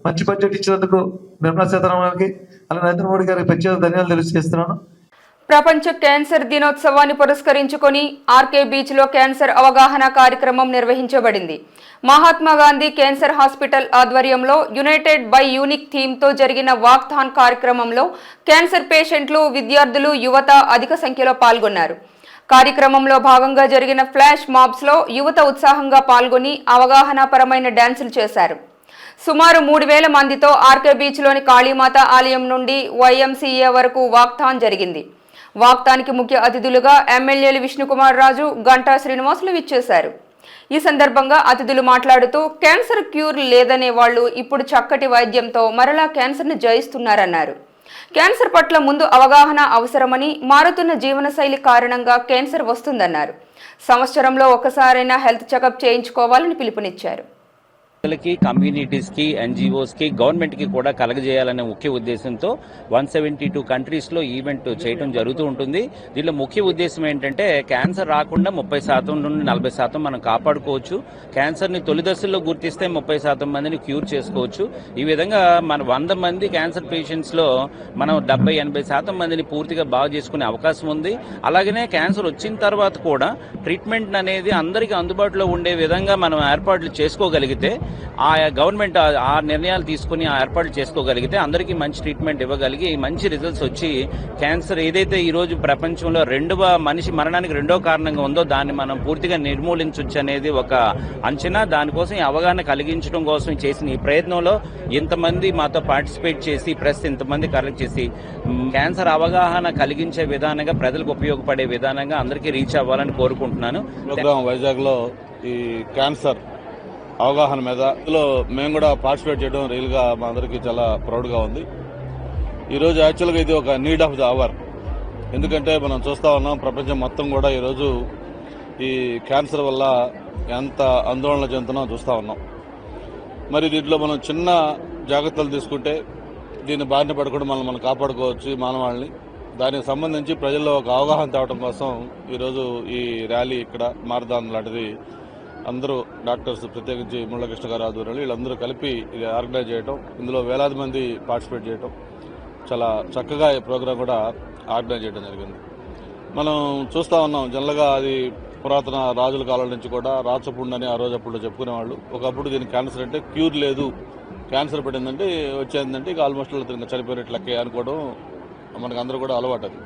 మంచి బడ్జెట్ ఇచ్చినందుకు నిర్మలా సీతారామన్ గారికి, అలాగే నరేంద్ర మోడీ గారికి ప్రత్యేక ధన్యవాదాలు తెలియజేస్తున్నాను. ప్రపంచ క్యాన్సర్ దినోత్సవాన్ని పురస్కరించుకొని ఆర్కే బీచ్లో క్యాన్సర్ అవగాహన కార్యక్రమం నిర్వహించబడింది. మహాత్మా గాంధీ క్యాన్సర్ హాస్పిటల్ ఆధ్వర్యంలో యునైటెడ్ బై యూనిక్ థీమ్తో జరిగిన వాక్థాన్ కార్యక్రమంలో క్యాన్సర్ పేషెంట్లు, విద్యార్థులు, యువత అధిక సంఖ్యలో పాల్గొన్నారు. కార్యక్రమంలో భాగంగా జరిగిన ఫ్లాష్ మాబ్స్లో యువత ఉత్సాహంగా పాల్గొని అవగాహనాపరమైన డ్యాన్సులు చేశారు. సుమారు 3,000 మందితో ఆర్కే బీచ్లోని కాళీమాత ఆలయం నుండి వైఎంసీఏ వరకు వాక్థాన్ జరిగింది. వాక్థాన్కి ముఖ్య అతిథులుగా ఎమ్మెల్యేలు విష్ణుకుమార్ రాజు, గంటా శ్రీనివాసులు విచ్చేశారు. ఈ సందర్భంగా అతిథులు మాట్లాడుతూ క్యాన్సర్ క్యూర్ లేదనే వాళ్ళు ఇప్పుడు చక్కటి వైద్యంతో మరలా క్యాన్సర్ను జయిస్తున్నారన్నారు. క్యాన్సర్ పట్ల ముందు అవగాహన అవసరమని, మారుతున్న జీవనశైలి కారణంగా క్యాన్సర్ వస్తుందన్నారు. సంవత్సరంలో ఒకసారైనా హెల్త్ చెకప్ చేయించుకోవాలని పిలుపునిచ్చారు. ప్రజలకి, కమ్యూనిటీస్కి, ఎన్జిఓస్కి, గవర్నమెంట్కి కూడా కలగజేయాలనే ముఖ్య ఉద్దేశంతో 172 కంట్రీస్లో ఈవెంట్ చేయడం జరుగుతూ ఉంటుంది. దీనిలో ముఖ్య ఉద్దేశం ఏంటంటే క్యాన్సర్ రాకుండా 30% నుండి 40% మనం కాపాడుకోవచ్చు. క్యాన్సర్ని తొలి దశల్లో గుర్తిస్తే 30% మందిని క్యూర్ చేసుకోవచ్చు. ఈ విధంగా మన 100 మంది క్యాన్సర్ పేషెంట్స్లో మనం 70-80% మందిని పూర్తిగా బాగు చేసుకునే అవకాశం ఉంది. అలాగనే క్యాన్సర్ వచ్చిన తర్వాత కూడా ట్రీట్మెంట్ అనేది అందరికీ అందుబాటులో ఉండే విధంగా మనం ఏర్పాట్లు చేసుకోగలిగితే, ఆ గవర్నమెంట్ ఆ నిర్ణయాలు తీసుకుని ఆ ఏర్పాట్లు చేసుకోగలిగితే అందరికీ మంచి ట్రీట్మెంట్ ఇవ్వగలిగి మంచి రిజల్ట్స్ వచ్చి క్యాన్సర్ ఏదైతే ఈరోజు ప్రపంచంలో మనిషి మరణానికి రెండో కారణంగా ఉందో దాన్ని మనం పూర్తిగా నిర్మూలించవచ్చు అనేది ఒక అంచనా. దానికోసం ఈ అవగాహన కలిగించడం కోసం చేసిన ఈ ప్రయత్నంలో ఇంతమంది మాతో పార్టిసిపేట్ చేసి, ప్రెస్ ఇంతమంది కలెక్ట్ చేసి క్యాన్సర్ అవగాహన కలిగించే విధానంగా, ప్రజలకు ఉపయోగపడే విధానంగా అందరికీ రీచ్ అవ్వాలని కోరుకుంటున్నాను. వైజాగ్లో ఈ క్యాన్సర్ అవగాహన మీద ఇందులో మేము కూడా పార్టిసిపేట్ చేయడం రియల్గా మా అందరికీ చాలా ప్రౌడ్గా ఉంది. ఈరోజు యాక్చువల్గా ఇది ఒక నీడ్ ఆఫ్ ద అవర్. ఎందుకంటే మనం చూస్తూ ఉన్నాం ప్రపంచం మొత్తం కూడా ఈరోజు ఈ క్యాన్సర్ వల్ల ఎంత ఆందోళన చెందుతున్నాం చూస్తూ ఉన్నాం. మరి దీంట్లో మనం చిన్న జాగ్రత్తలు తీసుకుంటే దీన్ని బారిన పడకుండా మనం కాపాడుకోవచ్చు ఈ మానవాళిని. దానికి సంబంధించి ప్రజల్లో ఒక అవగాహన తేవడం కోసం ఈరోజు ఈ ర్యాలీ ఇక్కడ మారథాన్ లాంటిది అందరూ డాక్టర్స్, ప్రత్యేకించి మురళీకృష్ణ గారు ఆధ్వర్యంలో వీళ్ళందరూ కలిపి ఇది ఆర్గనైజ్ చేయడం, ఇందులో వేలాది మంది పార్టిసిపేట్ చేయడం, చాలా చక్కగా ఈ ప్రోగ్రాం కూడా ఆర్గనైజ్ చేయడం జరిగింది. మనం చూస్తూ ఉన్నాం జనరల్గా అది పురాతన రాజుల కాలం నుంచి కూడా రాచపుండు అని ఆ రోజు అప్పుడు చెప్పుకునేవాళ్ళు. ఒకప్పుడు దీనికి క్యాన్సర్ అంటే క్యూర్ లేదు, క్యాన్సర్ పడిందంటే వచ్చేందంటే ఇక ఆల్మోస్ట్ ఇంకా చనిపోయినట్లు లెక్క అనుకోవడం మనకు అందరూ కూడా అలవాటు అది.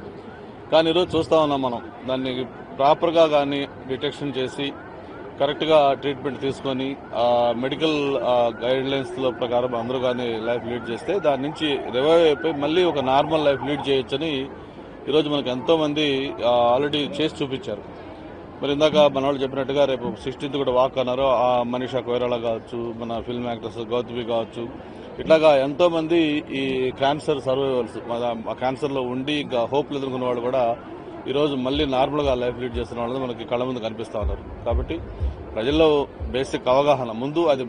కానీ ఈరోజు చూస్తూ ఉన్నాం మనం దాన్ని ప్రాపర్గా కానీ డిటెక్షన్ చేసి కరెక్ట్గా ట్రీట్మెంట్ తీసుకొని మెడికల్ గైడ్లైన్స్లో ప్రకారం అందరూ కానీ లైఫ్ లీడ్ చేస్తే దాని నుంచి రివైవ్ అయిపోయి మళ్ళీ ఒక నార్మల్ లైఫ్ లీడ్ చేయొచ్చని ఈరోజు మనకు ఎంతోమంది ఆల్రెడీ చేసి చూపించారు. మరి ఇందాక మన వాళ్ళు చెప్పినట్టుగా రేపు 16th కూడా వాక్ అన్నారు. ఆ మనీషా కొయిరాలా కావచ్చు, మన ఫిల్మ్ యాక్టర్స్ గౌతమి కావచ్చు, ఇట్లాగా ఎంతోమంది ఈ క్యాన్సర్ సర్వైవల్స్, ఆ క్యాన్సర్లో ఉండి ఇంకా హోప్ ఎదుర్కొన్న వాళ్ళు కూడా ఈరోజు మళ్ళీ నార్మల్గా లైఫ్ లీడ్ చేస్తున్న వాళ్ళు మనకి కళ్ళ ముందు కనిపిస్తూ ఉన్నారు. కాబట్టి ప్రజల్లో బేసిక్ అవగాహన, ముందు అది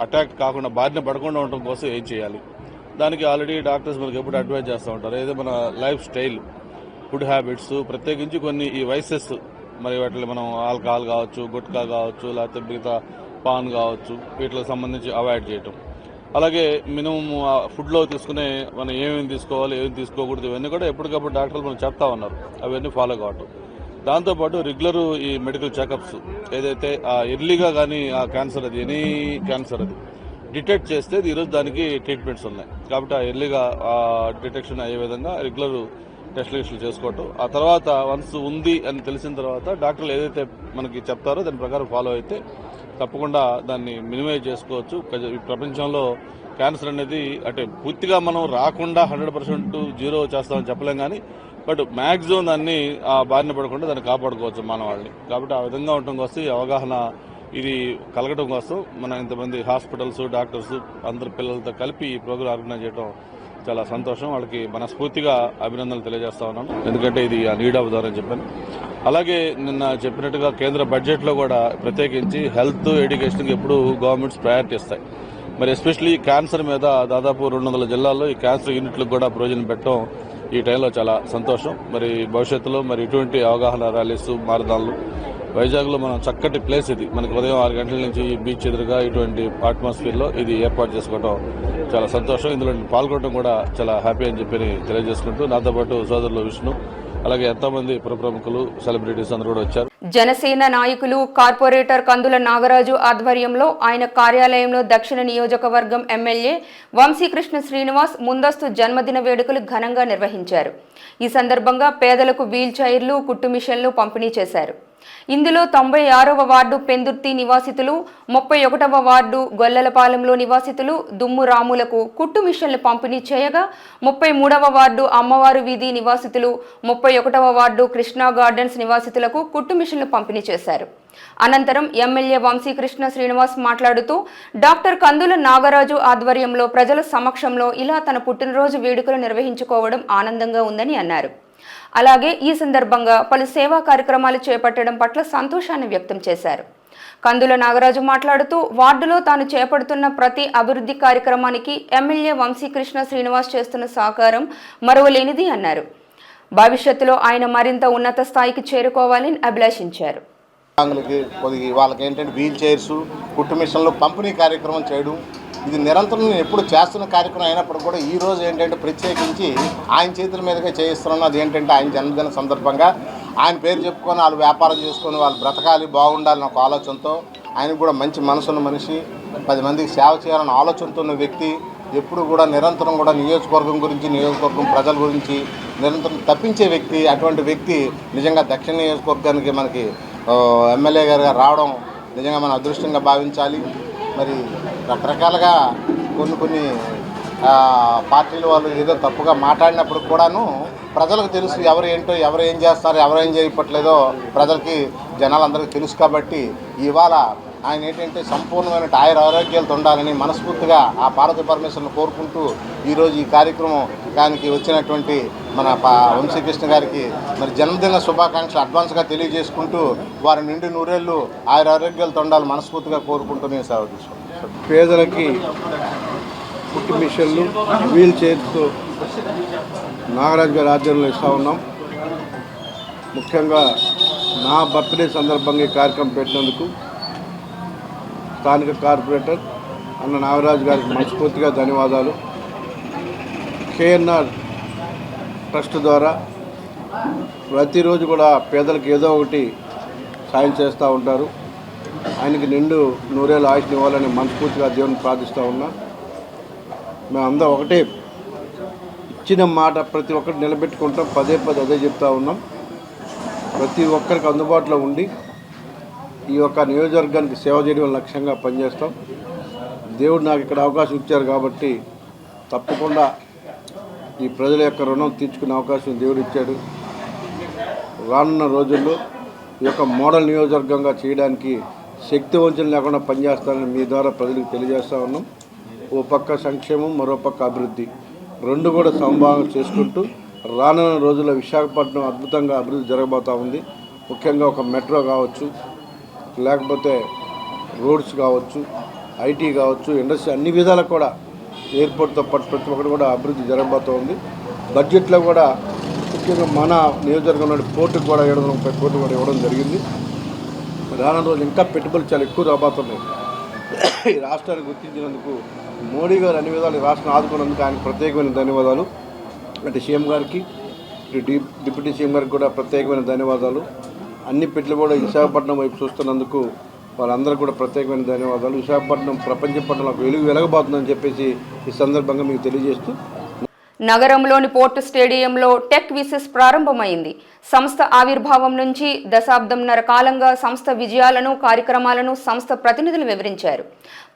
అటాక్ కాకుండా బారిన పడకుండా ఉండటం కోసం ఏం చేయాలి, దానికి ఆల్రెడీ డాక్టర్స్ మనకి ఎప్పుడు అడ్వైజ్ చేస్తూ ఉంటారు. ఏదో మన లైఫ్ స్టైల్, ఫుడ్ హ్యాబిట్స్, ప్రత్యేకించి కొన్ని ఈ వైసెస్, మరి వాటిని మనం ఆల్కహాల్ కావచ్చు, గుట్కా కావచ్చు, లేకపోతే మిగతా పాన్ కావచ్చు, వీటికి సంబంధించి అవాయిడ్ చేయటం. అలాగే మినిమం ఫుడ్లో తీసుకునే మనం ఏమేమి తీసుకోవాలి, ఏమేమి తీసుకోకూడదు, ఇవన్నీ కూడా ఎప్పటికప్పుడు డాక్టర్లు మనం చెప్తా ఉన్నారు. అవన్నీ ఫాలో కావటం. దాంతోపాటు రెగ్యులర్ ఈ మెడికల్ చెకప్స్, ఏదైతే ఎర్లీగా కానీ ఆ క్యాన్సర్ అది ఎనీ క్యాన్సర్ అది డిటెక్ట్ చేస్తే ఈరోజు దానికి ట్రీట్మెంట్స్ ఉన్నాయి. కాబట్టి ఆ ఎర్లీగా డిటెక్షన్ అయ్యే విధంగా రెగ్యులర్ టెస్టులు చేసుకోవటం. ఆ తర్వాత వన్స్ ఉంది అని తెలిసిన తర్వాత డాక్టర్లు ఏదైతే మనకి చెప్తారో దాని ప్రకారం ఫాలో అయితే తప్పకుండా దాన్ని మినిమైజ్ చేసుకోవచ్చు. ఈ ప్రపంచంలో క్యాన్సర్ అనేది అంటే పూర్తిగా మనం రాకుండా 100% జీరో చేస్తామని చెప్పలేం, కానీ బట్ మ్యాక్సిమం దాన్ని బారిన పడకుండా దాన్ని కాపాడుకోవచ్చు మానవాళ్ళని. కాబట్టి ఆ విధంగా ఉండటం కోసం ఈ అవగాహన ఇది కలగడం కోసం మనం ఇంతమంది హాస్పిటల్స్, డాక్టర్స్, అందరు పిల్లలతో కలిపి ఈ ప్రోగ్రాం ఆర్గనైజ్ చేయడం చాలా సంతోషం. వాళ్ళకి మనస్ఫూర్తిగా అభినందనలు తెలియజేస్తా ఉన్నాను. ఎందుకంటే ఇది నీడ్ ఆఫ్ అని చెప్పాను. అలాగే నిన్న చెప్పినట్టుగా కేంద్ర బడ్జెట్లో కూడా ప్రత్యేకించి హెల్త్, ఎడ్యుకేషన్కి ఎప్పుడు గవర్నమెంట్స్ ప్రయారిటీ ఇస్తాయి. మరి ఎస్పెషల్లీ క్యాన్సర్ మీద దాదాపు 200 జిల్లాల్లో ఈ క్యాన్సర్ యూనిట్లకు కూడా ప్రయోజనం పెట్టడం ఈ టైంలో చాలా సంతోషం. మరి భవిష్యత్తులో మరి ఇటువంటి అవగాహన ర్యాలీస్, మారథాన్లు వైజాగ్లో మనం చక్కటి ప్లేస్ ఇది. మనకి ఉదయం 6 గంటల నుంచి బీచ్ ఎదురుగా ఇటువంటి అట్మాస్ఫియర్లో ఇది ఏర్పాటు చేసుకోవడం చాలా సంతోషం. ఇందులో పాల్గొనడం కూడా చాలా హ్యాపీ అని చెప్పి తెలియజేసుకుంటూ నాతో పాటు సోదరులు విష్ణు, అలాగే ఎంతోమంది ప్రముఖులు, సెలబ్రిటీస్ అందరూ కూడా వచ్చారు. జనసేన నాయకులు, కార్పొరేటర్ కందుల నాగరాజు ఆధ్వర్యంలో ఆయన కార్యాలయంలో దక్షిణ నియోజకవర్గం ఎమ్మెల్యే వంశీకృష్ణ శ్రీనివాస్ ముందస్తు జన్మదిన వేడుకలు ఘనంగా నిర్వహించారు. ఈ సందర్భంగా పేదలకు వీల్ చైర్లు, కుట్టు మిషన్లు పంపిణీ చేశారు. ఇందులో 96వ వార్డు పెందుర్తి నివాసితులు, 31వ వార్డు గొల్లలపాలెంలో నివాసితులు దుమ్ము రాములకు కుట్టు మిషన్లు పంపిణీ చేయగా, 33వ వార్డు అమ్మవారు వీధి నివాసితులు, 31వ వార్డు కృష్ణా గార్డెన్స్ నివాసితులకు కుట్టు మిషన్లు మిషన్లు పంపిణీ చేశారు. అనంతరం ఎమ్మెల్యే వంశీకృష్ణ శ్రీనివాస్ మాట్లాడుతూ డాక్టర్ కందుల నాగరాజు ఆధ్వర్యంలో ప్రజల సమక్షంలో ఇలా తన పుట్టినరోజు వేడుకలు నిర్వహించుకోవడం ఆనందంగా ఉందని అన్నారు. అలాగే ఈ సందర్భంగా పలు సేవా కార్యక్రమాలు చేపట్టడం పట్ల సంతోషాన్ని వ్యక్తం చేశారు. కందుల నాగరాజు మాట్లాడుతూ వార్డులో తాను చేపడుతున్న ప్రతి అభివృద్ధి కార్యక్రమానికి ఎమ్మెల్యే వంశీకృష్ణ శ్రీనివాస్ చేస్తున్న సహకారం మరువలేనిది అన్నారు. భవిష్యత్తులో ఆయన మరింత ఉన్నత స్థాయికి చేరుకోవాలని అభిలాషించారు. వాళ్ళకి ఏంటంటే వీల్ చైర్స్, కుట్టు మిషన్లు పంపిణీ కార్యక్రమం చేయడం, ఇది నిరంతరం నేను ఎప్పుడు చేస్తున్న కార్యక్రమం అయినప్పుడు కూడా ఈ రోజు ఏంటంటే ప్రత్యేకించి ఆయన చేతుల మీదుగా చేయిస్తున్నాను. అది ఏంటంటే ఆయన జన్మదిన సందర్భంగా ఆయన పేరు చెప్పుకొని వాళ్ళు వ్యాపారం చేసుకొని వాళ్ళు బ్రతకాలి, బాగుండాలని ఒక ఆలోచనతో, ఆయనకు కూడా మంచి మనసున్న మనిషి, 10 మందికి సేవ చేయాలన్న ఆలోచనతో ఉన్న వ్యక్తి, ఎప్పుడు కూడా నిరంతరం కూడా నియోజకవర్గం గురించి, నియోజకవర్గం ప్రజల గురించి నిరంతరం తప్పించే వ్యక్తి. అటువంటి వ్యక్తి నిజంగా దక్షిణ నియోజకవర్గానికి మనకి ఎమ్మెల్యే గారుగా రావడం నిజంగా మనం అదృష్టంగా భావించాలి. మరి రకరకాలుగా కొన్ని పార్టీల వాళ్ళు ఏదో తప్పుగా మాట్లాడినప్పుడు కూడాను ప్రజలకు తెలుసు ఎవరు ఏంటో, ఎవరు ఏం చేస్తారో, ఎవరు ఏం చేయట్లేదో ప్రజలకి, జనాలందరికీ తెలుసు. కాబట్టి ఇవాళ ఆయన ఏంటంటే సంపూర్ణమైన ఆరోగ్యాలతో ఉండాలని మనస్ఫూర్తిగా ఆ పార్వతీ పరమేశ్వరుని కోరుకుంటూ ఈరోజు ఈ కార్యక్రమం దానికి వచ్చినటువంటి మన వంశీకృష్ణ గారికి మరి జన్మదిన శుభాకాంక్షలు అడ్వాన్స్గా తెలియజేసుకుంటూ వారి నిండి నూరేళ్ళు ఆరోగ్యాలతో ఉండాలి మనస్ఫూర్తిగా కోరుకుంటూ నేను సేవ తీసుకుంటాను. పేదలకి కుట్టు మిషన్లు, వీల్ చైర్స్తో నాగరాజు గారి ఆధ్వర్యంలో ఇస్తూ ఉన్నాం. ముఖ్యంగా నా బర్త్డే సందర్భంగా ఈ కార్యక్రమం పెట్టినందుకు స్థానిక కార్పొరేటర్ అన్న నాగరాజు గారికి మనస్ఫూర్తిగా ధన్యవాదాలు. కేఎన్ఆర్ ట్రస్ట్ ద్వారా ప్రతిరోజు కూడా పేదలకు ఏదో ఒకటి సాయం చేస్తూ ఉంటారు. ఆయనకి నిండు నూరేళ్ళ ఆయుష్ని ఇవ్వాలని మనస్ఫూర్తిగా దేవుని ప్రార్థిస్తూ ఉన్నా. మేమందరం ఒకటే ఇచ్చిన మాట ప్రతి ఒక్కటి నిలబెట్టుకుంటాం. పదే అదే చెప్తా ఉన్నాం. ప్రతి ఒక్కరికి అందుబాటులో ఉండి ఈ యొక్క నియోజకవర్గానికి సేవ చేయడం లక్ష్యంగా పనిచేస్తాం. దేవుడు నాకు ఇక్కడ అవకాశం ఇచ్చారు కాబట్టి తప్పకుండా ఈ ప్రజల యొక్క రుణం తీర్చుకునే అవకాశం దేవుడు ఇచ్చాడు. రానున్న రోజుల్లో ఈ యొక్క మోడల్ నియోజకవర్గంగా చేయడానికి శక్తి వంచన లేకుండా పనిచేస్తానని మీ ద్వారా ప్రజలకు తెలియజేస్తూ ఉన్నాం. ఓ పక్క సంక్షేమం, మరో పక్క అభివృద్ధి, రెండు కూడా సమభాగం చేసుకుంటూ రానున్న రోజుల్లో విశాఖపట్నం అద్భుతంగా అభివృద్ధి జరగబోతూ ఉంది. ముఖ్యంగా ఒక మెట్రో కావచ్చు, లేకపోతే రోడ్స్ కావచ్చు, ఐటీ కావచ్చు, ఇండస్ట్రీ, అన్ని విధాలకు కూడా ఎయిర్పోర్ట్తో పాటు ప్రతి ఒక్కటి కూడా అభివృద్ధి జరగబోతూ ఉంది. బడ్జెట్లో కూడా ముఖ్యంగా మన నియోజకవర్గంలో పోర్టుకు కూడా 730 కోట్లు కూడా ఇవ్వడం జరిగింది. రానున్న రోజులు ఇంకా పెట్టుబడులు చాలా ఎక్కువ రాబోతున్నాయి. ఈ రాష్ట్రాన్ని గుర్తించినందుకు మోడీ గారు అన్ని విధాలు ఈ రాష్ట్రం ఆదుకున్నందుకు ఆయనకు ప్రత్యేకమైన ధన్యవాదాలు. అంటే సీఎం గారికి, డిప్యూటీ సీఎం గారికి కూడా ప్రత్యేకమైన ధన్యవాదాలు. అన్ని పెట్లు కూడా విశాఖపట్నం వైపు చూస్తున్నందుకు వాళ్ళందరూ కూడా ప్రత్యేకమైన ధన్యవాదాలు. విశాఖపట్నం ప్రపంచ పట్టణంలో వెలుగు వెలగబోతుందని చెప్పేసి ఈ సందర్భంగా మీకు తెలియజేస్తూ, నగరంలోని పోర్టు స్టేడియంలో టెక్ విసెస్ ప్రారంభమైంది. సంస్థ ఆవిర్భావం నుంచి దశాబ్దంన్నర కాలంగా సంస్థ విజయాలను, కార్యక్రమాలను సంస్థ ప్రతినిధులు వివరించారు.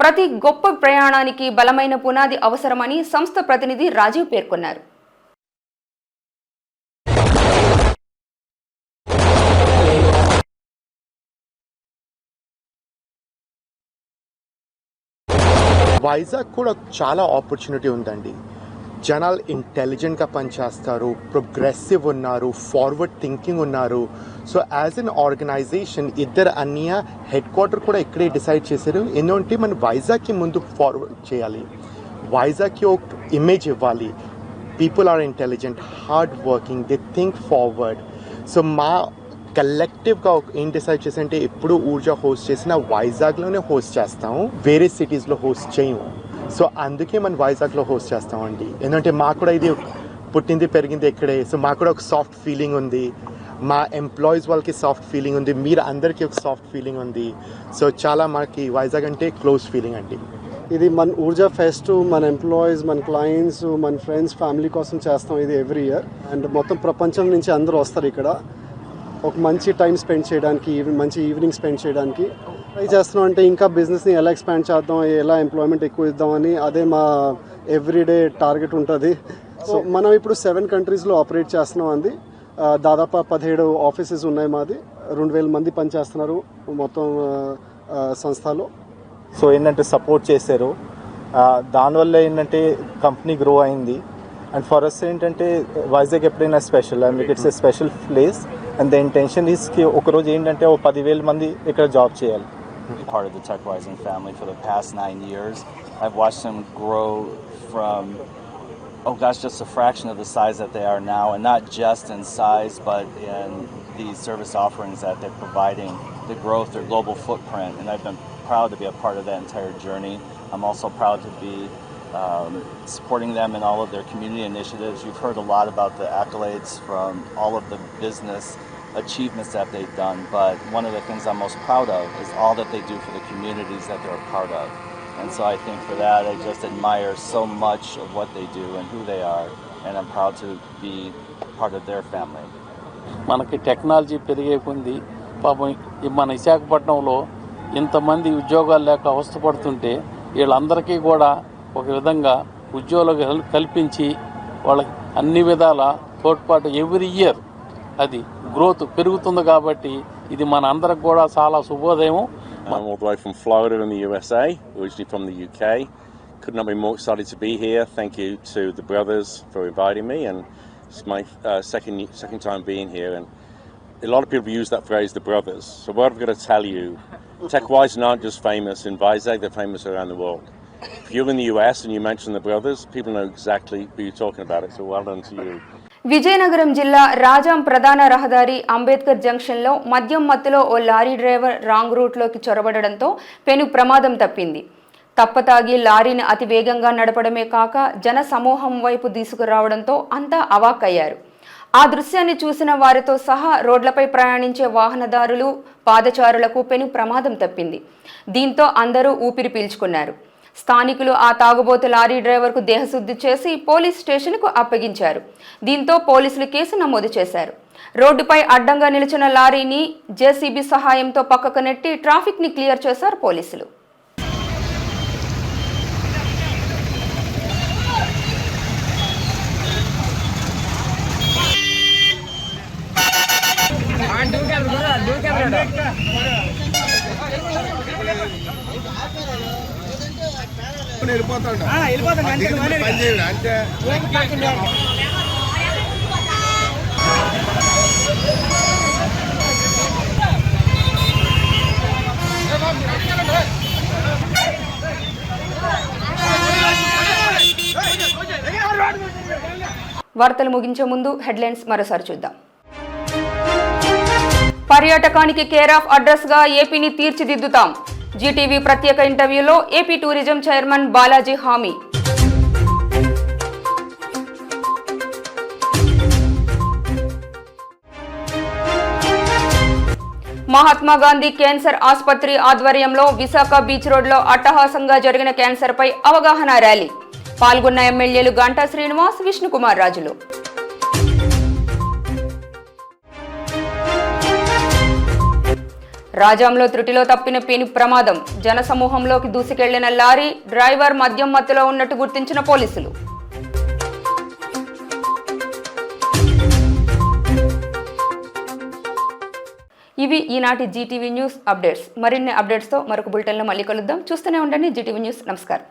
ప్రతి గొప్ప ప్రయాణానికి బలమైన పునాది అవసరమని సంస్థ ప్రతినిధి రాజీవ్ పేర్కొన్నారు. వైజాగ్ కూడా చాలా ఆపర్చునిటీ ఉందండి. జనాలు ఇంటెలిజెంట్గా పనిచేస్తారు, ప్రోగ్రెసివ్ ఉన్నారు, ఫార్వర్డ్ థింకింగ్ ఉన్నారు. సో యాజ్ అన్ ఆర్గనైజేషన్ ఇద్దరు అన్నయ్య హెడ్ క్వార్టర్ కూడా ఇక్కడే డిసైడ్ చేశారు. ఏంటంటే మనం వైజాగ్కి ముందు ఫార్వర్డ్ చేయాలి, వైజాగ్కి ఒక ఇమేజ్ ఇవ్వాలి. People are intelligent, hard working, they think forward. So మా కలెక్టివ్గా ఏం డిసైడ్ చేసారంటే ఎప్పుడు ఊర్జా హోస్ట్ చేసినా వైజాగ్లోనే హోస్ట్ చేస్తాము, వేరే సిటీస్లో హోస్ట్ చేయము. సో అందుకే మనం వైజాగ్లో హోస్ట్ చేస్తామండి. ఎందుకంటే మాకు కూడా ఇది పుట్టింది పెరిగింది ఇక్కడే. సో మాకు కూడా ఒక సాఫ్ట్ ఫీలింగ్ ఉంది, మా ఎంప్లాయీస్ వాళ్ళకి సాఫ్ట్ ఫీలింగ్ ఉంది, మీరు అందరికీ ఒక సాఫ్ట్ ఫీలింగ్ ఉంది. సో చాలా మనకి వైజాగ్ అంటే క్లోజ్ ఫీలింగ్ అండి. ఇది మన ఊర్జా ఫెస్ట్ మన ఎంప్లాయీస్, మన క్లయింట్స్, మన ఫ్రెండ్స్, ఫ్యామిలీ కోసం చేస్తాం ఇది ఎవ్రీ ఇయర్. అండ్ మొత్తం ప్రపంచం నుంచి అందరూ వస్తారు ఇక్కడ ఒక మంచి టైం స్పెండ్ చేయడానికి, మంచి ఈవినింగ్ స్పెండ్ చేయడానికి. ట్రై చేస్తున్నాం అంటే ఇంకా బిజినెస్ని ఎలా ఎక్స్పాండ్ చేద్దాం, ఎలా ఎంప్లాయ్మెంట్ ఎక్కువ ఇద్దామని, అదే మా ఎవ్రీడే టార్గెట్ ఉంటుంది. సో మనం ఇప్పుడు 7 కంట్రీస్లో ఆపరేట్ చేస్తున్నాం అంది. దాదాపు 17 ఆఫీసెస్ ఉన్నాయి. మాది 2000 మంది పనిచేస్తున్నారు మొత్తం సంస్థలో. సో ఏంటంటే సపోర్ట్ చేశారు, దానివల్ల ఏంటంటే కంపెనీ గ్రో అయింది. అండ్ ఫర్ అస్ ఏంటంటే వైజాగ్ ఎప్పుడైనా special, and it's a special place. And the intention ఈస్కి ఒకరోజు ఏంటంటే 10,000 మంది ఇక్కడ జాబ్ చేయాలి. Part of the TechWising family for the past 9 years. I've watched them grow from just a fraction of the size that they are now, and not just in size, but in the service offerings that they're providing, the growth, their global footprint, and I've been proud to be a part of that entire journey. I'm also proud to be supporting them in all of their community initiatives. You've heard a lot about the accolades from all of the business achievements that they've done, but one of the things I'm most proud of is all that they do for the communities that they're a part of. And so I think for that, I just admire so much of what they do and who they are, and I'm proud to be part of their family. మనకి technology పెరిగే కొంది పాపం మన విశాఖపట్నంలో ఇంతమంది ఉద్యోగాలు లేక అవస్థపడుతుంటే వీళ్ళందరికీ కూడా ఒక విధంగా ఉద్యోగాలు కల్పించి వాళ్ళకి అన్ని విధాల తోడ్పాటు ఎవ్రీ ఇయర్ అది గ్రోత్ పెరుగుతుంది కాబట్టి ఇది మన అందరికి కూడా చాలా శుభోదయం. I'm all the way from Florida in the USA, originally from the UK. Could not be more excited to be here. Thank you to the brothers for inviting me, and it's my second time being here. And a lot of people use that phrase, the brothers. So what I've got to tell you, TechWising aren't just famous in Vizag; they're famous around the world. If you're in the US and you mention the brothers, people know exactly who you're talking about. It. So well done to you. Vizianagaram జిల్లా రాజాం ప్రధాన రహదారి అంబేద్కర్ జంక్షన్లో మద్యం మత్తులో ఓ lorry driver wrong రూట్లోకి చొరబడడంతో పెను ప్రమాదం తప్పింది. తప్పతాగి లారీని అతి వేగంగా నడపడమే కాక జన సమూహం వైపు తీసుకురావడంతో అంతా అవాక్కయ్యారు. ఆ దృశ్యాన్ని చూసిన వారితో సహా రోడ్లపై ప్రయాణించే వాహనదారులు, పాదచారులకు పెను ప్రమాదం తప్పింది. దీంతో అందరూ ఊపిరి పీల్చుకున్నారు. స్థానికులు ఆ తాగుబోతు లారీ డ్రైవర్కు దేహశుద్ధి చేసి పోలీస్ స్టేషన్కు అప్పగించారు. దీంతో పోలీసులు కేసు నమోదు చేశారు. రోడ్డుపై అడ్డంగా నిలిచిన లారీని జేసీబీ సహాయంతో పక్కకు నెట్టి ట్రాఫిక్ని క్లియర్ చేశారు పోలీసులు. వార్తలు ముగించే ముందు హెడ్లైన్స్ మరోసారి చూద్దాం. పర్యాటకానికి కేర్ ఆఫ్ అడ్రస్ గా ఏపీని తీర్చిదిద్దుతాం. జీటీవీ ప్రత్యేక ఇంటర్వ్యూలో ఏపీ టూరిజం చైర్మన్ బాలాజీ హామీ. మహాత్మా గాంధీ క్యాన్సర్ ఆసుపత్రి ఆధ్వర్యంలో విశాఖ బీచ్ రోడ్లో అట్టహాసంగా జరిగిన క్యాన్సర్పై అవగాహన ర్యాలీ. పాల్గొన్న ఎమ్మెల్యేలు గంటా శ్రీనివాస్, విష్ణుకుమార్ రాజులు. రాజాంలో త్రుటిలో తప్పిన పెను ప్రమాదం. జనసమూహంలోకి దూసుకెళ్లిన లారీ డ్రైవర్ మద్యం మత్తులో ఉన్నట్టు గుర్తించిన పోలీసులు. ఇవి ఈనాటి జీటీవీ న్యూస్ అప్డేట్స్. మరిన్ని అప్డేట్స్తో మరొక బులెటిన్లో మళ్ళీ కలుద్దాం. చూస్తూనే ఉండండి జీటీవీ న్యూస్. నమస్కారం.